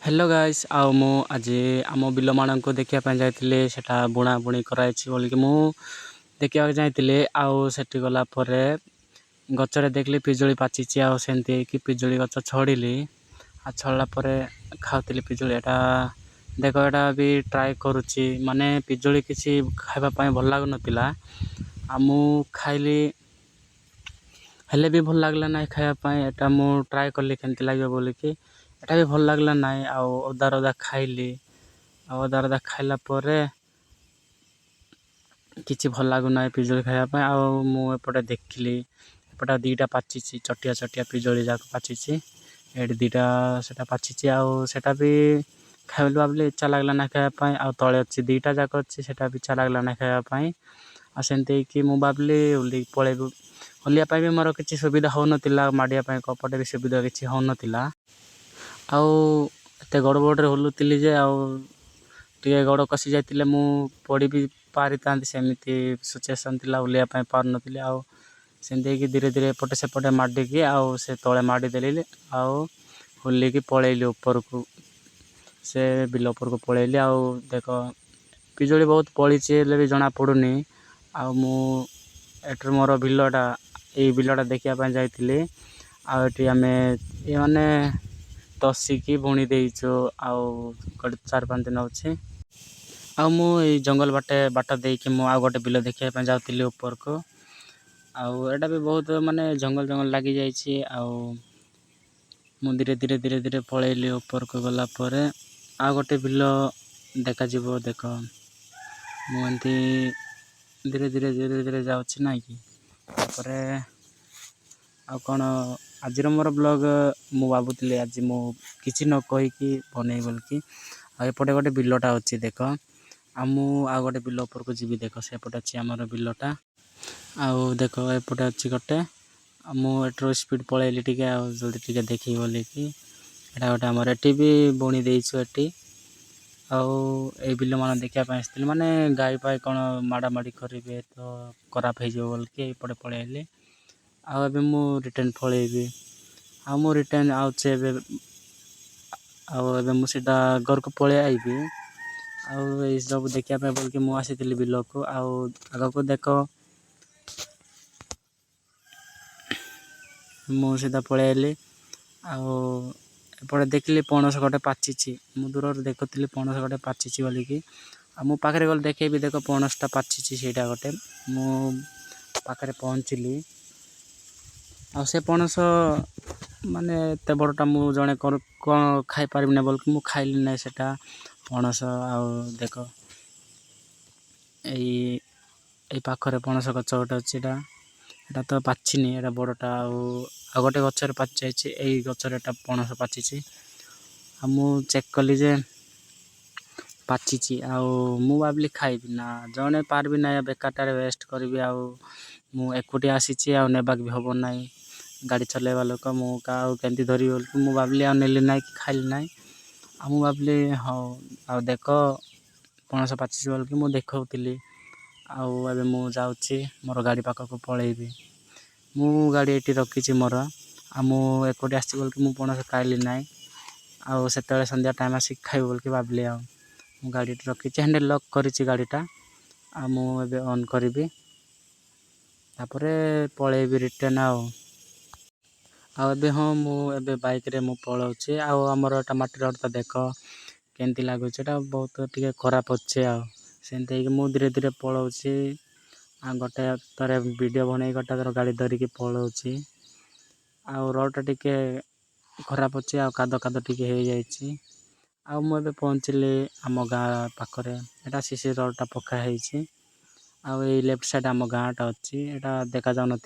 hello guys आओ मु आज आम बिल मान को देखा जाइए सेटा बुणा बुणी कराई बोल मु देखा जाइए आठी गला गचरे देखली पिजुली पाची आमती कि पिजुली गच छड़ी आ छड़ला खाऊली पिजुली एटा देख एटा भी ट्राए करुच्ची माने पिजुली किसी खावाई भल लगुन मु खाइली हेले भी भल लगला ना खावाई एटा मु ट्राए कली केमती लगे बोलिकी एटा भी भल लगला ना अदा रदा खाइली अदा रदा खाइला किसी भल लगुना पिजुली खावाई मुझे देखिली एपटा दीटा पाची चटिया चटिया पिजुली जाक पाची एट दीटा से पाची आटा भी खाइल भाविली इच्छा लगला ना खावाई तले अच्छी दीटा जाक अच्छी से भी इच्छा लगला ना खावाई आमती कि मुझे भाविली उल्ली पलैबू हलिया भी मोर किसी सुविधा हो ना माड़िया कपटे भी सुविधा किसी हो ना आते गड़ बड़े हलुली जे टे गड़ कसी जाते मु पड़ी भी पारि था सेमती सिचुएसन थी हलिया पार नी सेमती धीरे धीरे एपटे सेपटे माडिकी से तले माड़देली होलिकी पलैली ऊपर को से बिल ऊपर को पलैली देख पिजुली बहुत पड़ी भी जना पड़ूनी आठ मोर बिलटा यही बिलटा देखा जाइए आठ आम ये मैंने तसिकी बुणी देचु आठ 4-5 दिन अच्छे आई जंगल बाट देकी गोटे बिल देखा जाऊँगी ऊपर को आटा भी बहुत माने जंगल जंगल लगी जाइए मु धीरे धीरे धीरे धीरे पलैली ऊपर को गला गोटे बिल देखा देख मुझे धीरे धीरे धीरे धीरे जाऊँगी ना कि कौन आज मोर ब्लॉग मु भावुली आज मु किसी न कहीकि बन बोलिकी आएपटे गोटे बिलटा अच्छी देख गोटे बिल ऊपर को जी देख सेपटे अच्छी आमर बिलटा देख एपटे अच्छी गोटे मुझे स्पीड पलैली टे जल्दी टे देखी बोलिकी एटा गोटे आमर एटी भी बुणी देचु एटी आई बिल मान देखापी आसती माने गाई पाई कौन माड़ा माड़ी करेंगे तो खराब हो बोलिकी एपटे पलैली आबे मु रिटर्न पलैबी मु रिटर्न आउे मुझा घर को पलि आईबी आई सब देखापी बोलिकी मु आसी बिल को आग को देख मु सीधा पलि आइली एपटे देखली पणस गोटे पाची मु दूर देखुली पणस गोटे पाची बोलिकी मु पाखे गल देखे भी देख पणसटा पाची सेटा गोटे मु पाखे पहुँचली से पणस माने एत बड़टा मु जड़े कौन खाई पारि ना बोलिकी मु खाइली ना सेटा पणस देख यही पाखरे पणस गच गोटे अच्छी एटा तो पाचिनी एटा बड़टा गोटे गचर पाची जाइए यही गचर एटा पणस पाची मु चेक कली जे पाची मु भाविली खाइबी ना जड़े पार्बी ना बेकारटारे वेस्ट करी मु एकुटिया आसी नेबाक भी हम ना गाड़ी चलैबा लोक मुझे धरी बोल मु भाविली नेली ना कि खाइली ना मु भाविली हाँ देख पणस पाची बोलिकी मु देखौली आबे मु जाऊँगी मोर गाड़ी पाख को पलैबी मु गाड़ी ये रखी मोर मु एकोटी आसी बोलिकी मु पणस खाइली ना से संध्या टाइम आसिक खाइबी बोलिकी भाविली मु गाड़ी रखी हैंडल लॉक करी गाड़ीटा मुझे ऑन करी तापर पलैबी रिटर्न आबे हाँ मुझे बाइक रे मु पलाऊँचे आमर एटा माटी रोड तो देख केमती लगुच बहुत टे खराब अच्छे सेमती मु धीरे धीरे पलाऊँची गोटे थर वीडियो बन गोटे थर गाड़ी धरिकी पलाऊँची रोडटा टिके खराब अच्छे काद काद टिके हो जाइए मुझे पहुँचली आम गाँ पाखरे एटा सीसी रोडटा पका होती लेफ्ट साइड आम गाँटा अच्छी एटा देखा जाऊ न